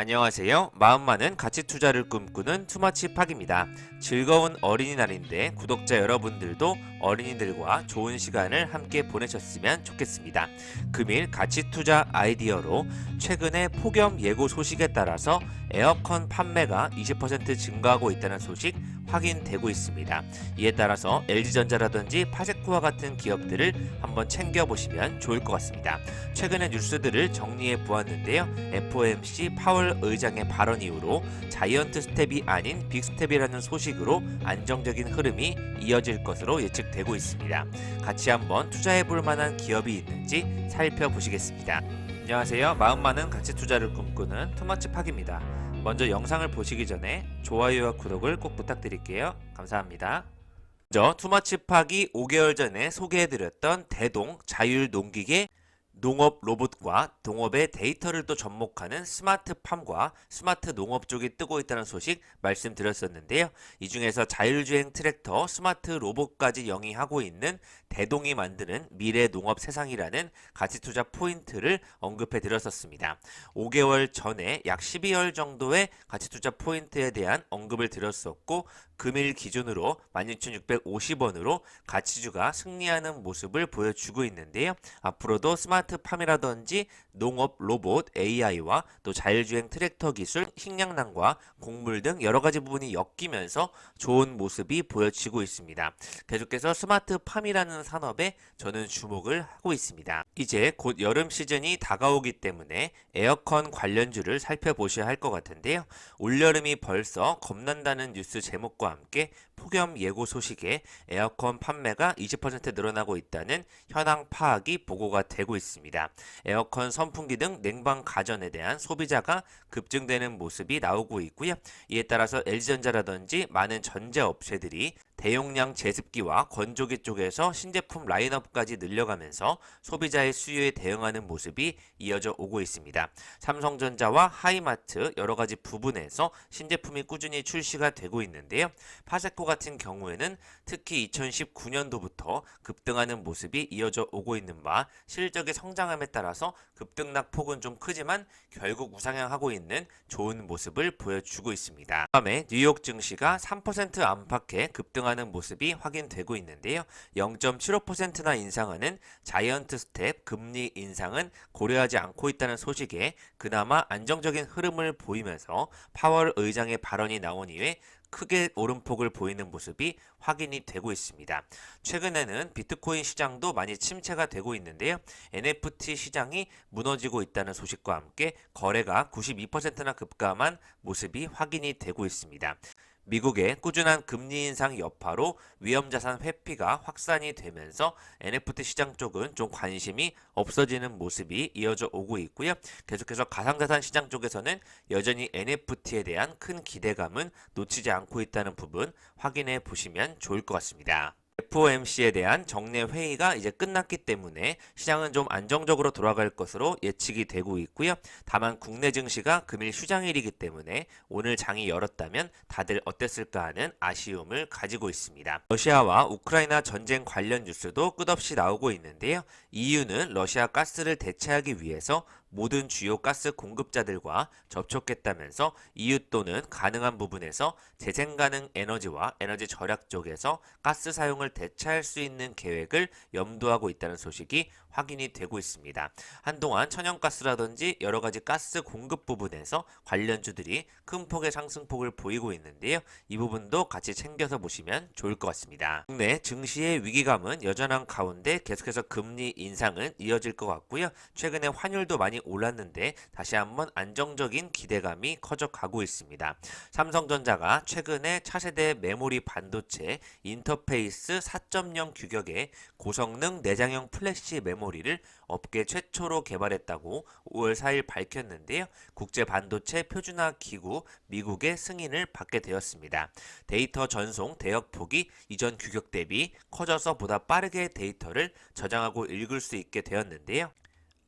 안녕하세요. 마음 많은 가치 투자를 꿈꾸는 투머치팍입니다. 즐거운 어린이날인데 구독자 여러분들도 어린이들과 좋은 시간을 함께 보내셨으면 좋겠습니다. 금일 가치 투자 아이디어로 최근에 폭염 예고 소식에 따라서 에어컨 판매가 20% 증가하고 있다는 소식 확인되고 있습니다. 이에 따라서 LG전자라든지 파세코와 같은 기업들을 한번 챙겨보시면 좋을 것 같습니다. 최근의 뉴스들을 정리해 보았는데요. FOMC 파월 의장의 발언 이후로 자이언트 스텝이 아닌 빅스텝이라는 소식으로 안정적인 흐름이 이어질 것으로 예측되고 있습니다. 같이 한번 투자해 볼 만한 기업이 있는지 살펴보시겠습니다. 안녕하세요. 마음 많은 가치 투자를 꿈꾸는 투머치팍입니다. 먼저 영상을 보시기 전에 좋아요와 구독을 꼭 부탁드릴게요. 감사합니다. 먼저 투머치팍이 5개월 전에 소개해드렸던 대동 자율농기계 농업 로봇과 농업의 데이터를 또 접목하는 스마트팜과 스마트 농업 쪽이 뜨고 있다는 소식 말씀드렸었는데요. 이 중에서 자율주행 트랙터, 스마트 로봇까지 영위하고 있는 대동이 만드는 미래 농업 세상이라는 가치투자 포인트를 언급해 드렸었습니다. 5개월 전에 약 12월 정도의 가치투자 포인트에 대한 언급을 드렸었고 금일 기준으로 16,650원으로 가치주가 승리하는 모습을 보여주고 있는데요. 앞으로도 스마트팜이라든지 농업 로봇, AI와 또 자율주행 트랙터 기술, 식량난과 곡물 등 여러 가지 부분이 엮이면서 좋은 모습이 보여지고 있습니다. 계속해서 스마트팜이라는 산업에 저는 주목을 하고 있습니다. 이제 곧 여름 시즌이 다가오기 때문에 에어컨 관련주를 살펴보셔야 할 것 같은데요. 올여름이 벌써 겁난다는 뉴스 제목과 함께 폭염 예고 소식에 에어컨 판매가 20% 늘어나고 있다는 현황 파악이 보고가 되고 있습니다. 에어컨, 선풍기 등 냉방 가전에 대한 소비자가 급증되는 모습이 나오고 있고요. 이에 따라서 LG전자라든지 많은 전자업체들이 대용량 제습기와 건조기 쪽에서 신제품 라인업까지 늘려가면서 소비자의 수요에 대응하는 모습이 이어져 오고 있습니다. 삼성전자와 하이마트 여러 가지 부분에서 신제품이 꾸준히 출시가 되고 있는데요. 파세코 같은 경우에는 특히 2019년도부터 급등하는 모습이 이어져 오고 있는 바 실적의 성장함에 따라서 급등락 폭은 좀 크지만 결국 우상향하고 있는 좋은 모습을 보여주고 있습니다. 다음에 뉴욕 증시가 3% 안팎의 급등하는 모습이 확인되고 있는데요. 0.75%나 인상하는 자이언트 스텝 금리 인상은 고려하지 않고 있다는 소식에 그나마 안정적인 흐름을 보이면서 파월 의장의 발언이 나온 이후에 크게 오름폭을 보이는 모습이 확인이 되고 있습니다. 최근에는 비트코인 시장도 많이 침체가 되고 있는데요. NFT 시장이 무너지고 있다는 소식과 함께 거래가 92%나 급감한 모습이 확인이 되고 있습니다. 미국의 꾸준한 금리 인상 여파로 위험자산 회피가 확산이 되면서 NFT 시장 쪽은 좀 관심이 없어지는 모습이 이어져 오고 있고요. 계속해서 가상자산 시장 쪽에서는 여전히 NFT에 대한 큰 기대감은 놓치지 않고 있다는 부분 확인해 보시면 좋을 것 같습니다. FOMC에 대한 정례 회의가 이제 끝났기 때문에 시장은 좀 안정적으로 돌아갈 것으로 예측이 되고 있고요. 다만 국내 증시가 금일 휴장일이기 때문에 오늘 장이 열었다면 다들 어땠을까 하는 아쉬움을 가지고 있습니다. 러시아와 우크라이나 전쟁 관련 뉴스도 끝없이 나오고 있는데요. EU는 러시아 가스를 대체하기 위해서 모든 주요 가스 공급자들과 접촉했다면서 EU 또는 가능한 부분에서 재생 가능 에너지와 에너지 절약 쪽에서 가스 사용을 대체할 수 있는 계획을 염두하고 있다는 소식이 확인이 되고 있습니다. 한동안 천연가스라든지 여러 가지 가스 공급 부분에서 관련주들이 큰 폭의 상승폭을 보이고 있는데요. 이 부분도 같이 챙겨서 보시면 좋을 것 같습니다. 국내 증시의 위기감은 여전한 가운데 계속해서 금리 인상은 이어질 것 같고요. 최근에 환율도 많이 올랐는데 다시 한번 안정적인 기대감이 커져가고 있습니다. 삼성전자가 최근에 차세대 메모리 반도체 인터페이스 4.0 규격의 고성능 내장형 플래시 메모리를 업계 최초로 개발했다고 5월 4일 밝혔는데요. 국제반도체 표준화 기구 미국의 승인을 받게 되었습니다. 데이터 전송 대역폭이 이전 규격 대비 커져서 보다 빠르게 데이터를 저장하고 읽을 수 있게 되었는데요.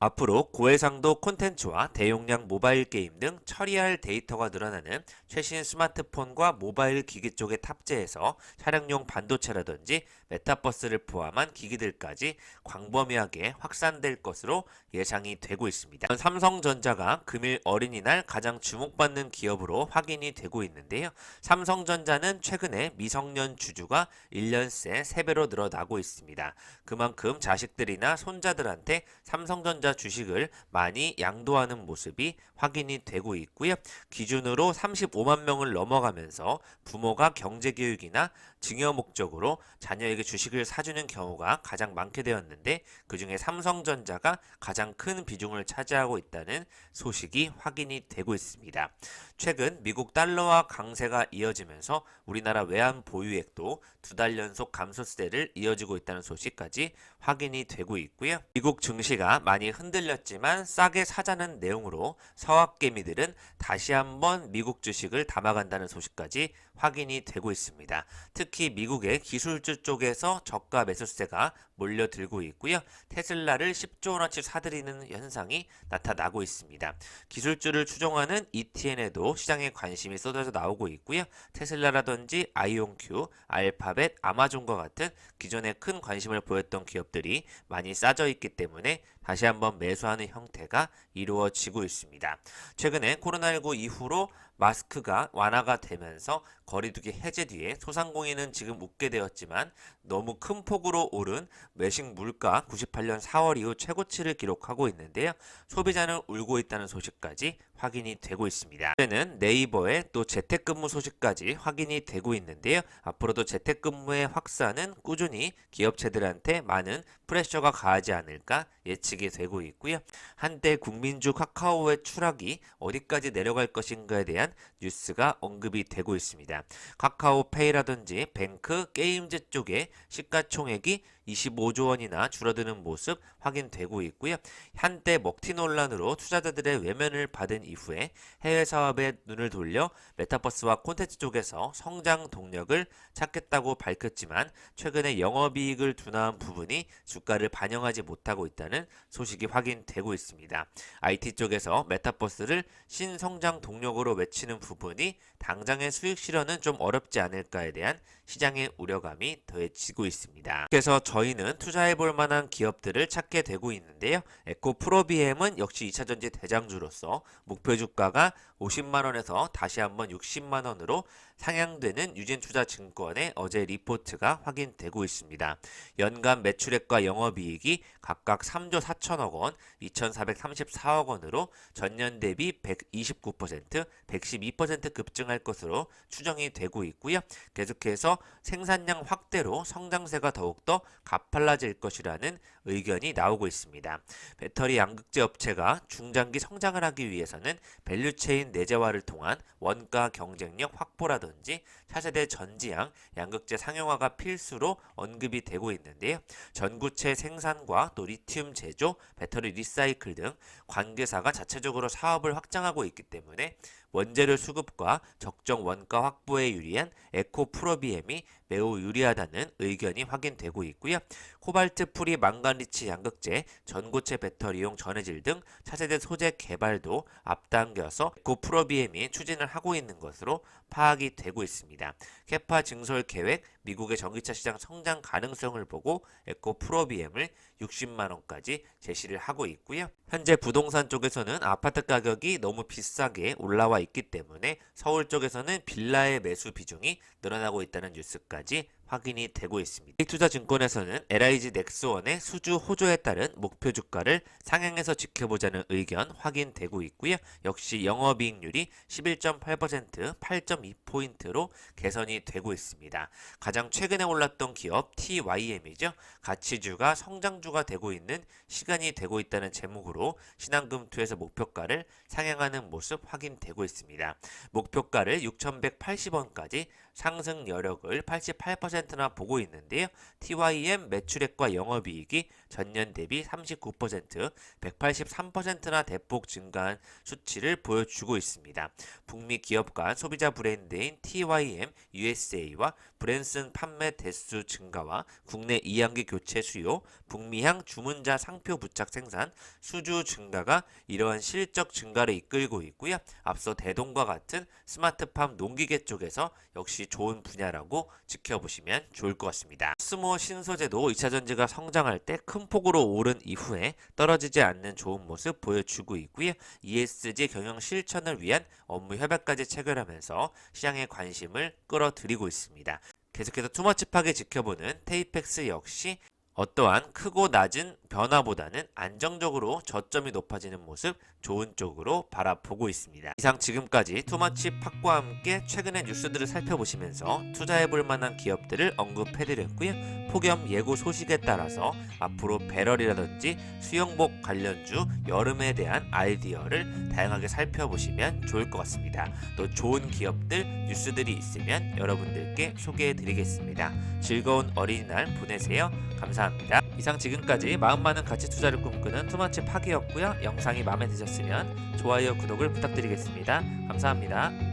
앞으로 고해상도 콘텐츠와 대용량 모바일 게임 등 처리할 데이터가 늘어나는 최신 스마트폰과 모바일 기기 쪽에 탑재해서 차량용 반도체라든지 메타버스를 포함한 기기들까지 광범위하게 확산될 것으로 예상이 되고 있습니다. 삼성전자가 금일 어린이날 가장 주목받는 기업으로 확인이 되고 있는데요. 삼성전자는 최근에 미성년 주주가 1년 새 3배로 늘어나고 있습니다. 그만큼 자식들이나 손자들한테 삼성전자 주식을 많이 양도하는 모습이 확인이 되고 있고요. 기준으로 35만 명을 넘어가면서 부모가 경제교육이나 증여 목적으로 자녀에게 주식을 사주는 경우가 가장 많게 되었는데 그중에 삼성전자가 가장 큰 비중을 차지하고 있다는 소식이 확인이 되고 있습니다. 최근 미국 달러화 강세가 이어지면서 우리나라 외환 보유액도 2달 연속 감소세를 이어지고 있다는 소식까지 확인이 되고 있고요. 미국 증시가 많이 흔들렸지만 싸게 사자는 내용으로 서학개미들은 다시 한번 미국 주식을 담아간다는 소식까지 확인이 되고 있습니다. 특히 미국의 기술주 쪽에서 저가 매수세가 몰려들고 있고요. 테슬라를 10조 원어치 사들이는 현상이 나타나고 있습니다. 기술주를 추종하는 ETN에도 시장에 관심이 쏟아져 나오고 있고요. 테슬라라든지 아이온큐, 알파벳, 아마존과 같은 기존에 큰 관심을 보였던 기업들이 많이 싸져 있기 때문에 다시 한번 매수하는 형태가 이루어지고 있습니다. 최근에 코로나19 이후로 마스크가 완화가 되면서 거리두기 해제 뒤에 소상공인은 지금 웃게 되었지만 너무 큰 폭으로 오른 외식 물가 98년 4월 이후 최고치를 기록하고 있는데요. 소비자는 울고 있다는 소식까지 확인이 되고 있습니다. 이제는 네이버의 또 재택근무 소식까지 확인이 되고 있는데요. 앞으로도 재택근무의 확산은 꾸준히 기업체들한테 많은 프레셔가 가하지 않을까 예측이 되고 있고요. 한때 국민주 카카오의 추락이 어디까지 내려갈 것인가에 대한 뉴스가 언급이 되고 있습니다. 카카오페이라든지 뱅크, 게임즈 쪽에 시가총액이 25조 원이나 줄어드는 모습 확인되고 있고요. 한때 먹튀 논란으로 투자자들의 외면을 받은 이후에 해외 사업에 눈을 돌려 메타버스와 콘텐츠 쪽에서 성장 동력을 찾겠다고 밝혔지만 최근에 영업이익을 둔화한 부분이 주가를 반영하지 못하고 있다는 소식이 확인되고 있습니다. IT 쪽에서 메타버스를 신성장 동력으로 외치는 부분이 당장의 수익 실현은 좀 어렵지 않을까에 대한 시장의 우려감이 더해지고 있습니다. 그래서 저희는 투자해볼 만한 기업들을 찾게 되고 있는데요. 에코프로비엠은 역시 2차전지 대장주로서 목표 주가가 50만원에서 다시 한번 60만원으로 상향되는 유진투자증권의 어제 리포트가 확인되고 있습니다. 연간 매출액과 영업이익이 각각 3조 4천억 원, 2,434억 원으로 전년 대비 129%, 112% 급증할 것으로 추정이 되고 있고요. 계속해서 생산량 확대로 성장세가 더욱더 가팔라질 것이라는 의견이 나오고 있습니다. 배터리 양극재 업체가 중장기 성장을 하기 위해서는 밸류체인 내재화를 통한 원가 경쟁력 확보라든지 차세대 전지향 양극재 상용화가 필수로 언급이 되고 있는데요. 전구체 생산과 또 리튬 제조, 배터리 리사이클 등 관계사가 자체적으로 사업을 확장하고 있기 때문에 원재료 수급과 적정 원가 확보에 유리한 에코프로비엠이 매우 유리하다는 의견이 확인되고 있고요. 코발트 프리 망간리치 양극재, 전고체 배터리용 전해질 등 차세대 소재 개발도 앞당겨서 에코프로비엠이 추진을 하고 있는 것으로 파악이 되고 있습니다. 캐파 증설 계획, 미국의 전기차 시장 성장 가능성을 보고 에코프로비엠을 60만원까지 제시를 하고 있고요. 현재 부동산 쪽에서는 아파트 가격이 너무 비싸게 올라와 있기 때문에 서울 쪽에서는 빌라의 매수 비중이 늘어나고 있다는 뉴스까지 확인이 되고 있습니다. 투자증권에서는 LIG 넥스원의 수주 호조에 따른 목표 주가를 상향해서 지켜보자는 의견 확인되고 있고요. 역시 영업이익률이 11.8%, 8.2포인트로 개선이 되고 있습니다. 가장 최근에 올랐던 기업 TYM이죠. 가치주가 성장주가 되고 있는 시간이 되고 있다는 제목으로 신한금투에서 목표가를 상향하는 모습 확인되고 있습니다. 목표가를 6,180원까지 상승 여력을 88% 10%나 보고 있는데요. TYM 매출액과 영업이익이 전년 대비 39%, 183%나 대폭 증가한 수치를 보여주고 있습니다. 북미 기업 간 소비자 브랜드인 TYM USA와 브랜슨 판매 대수 증가와 국내 이항기 교체 수요, 북미향 주문자 상표 부착 생산, 수주 증가가 이러한 실적 증가를 이끌고 있고요. 앞서 대동과 같은 스마트팜 농기계 쪽에서 역시 좋은 분야라고 지켜보시면 좋을 것 같습니다. 코스모 신소재도 2차전지가 성장할 때 큰 폭으로 오른 이후에 떨어지지 않는 좋은 모습 보여주고 있고요. ESG 경영 실천을 위한 업무 협약까지 체결하면서 시장의 관심을 끌어들이고 있습니다. 계속해서 투머치하게 지켜보는 테이펙스 역시 어떠한 크고 낮은 변화보다는 안정적으로 저점이 높아지는 모습 좋은 쪽으로 바라보고 있습니다. 이상 지금까지 투머치 팍과 함께 최근의 뉴스들을 살펴보시면서 투자해볼 만한 기업들을 언급해드렸고요. 폭염 예고 소식에 따라서 앞으로 배럴이라든지 수영복 관련주 여름에 대한 아이디어를 다양하게 살펴보시면 좋을 것 같습니다. 또 좋은 기업들 뉴스들이 있으면 여러분들께 소개해드리겠습니다. 즐거운 어린이날 보내세요. 감사합니다. 이상 지금까지 마음 많은 가치 투자를 꿈꾸는 투머치 파기였고요. 영상이 마음에 드셨으면 좋아요, 구독을 부탁드리겠습니다. 감사합니다.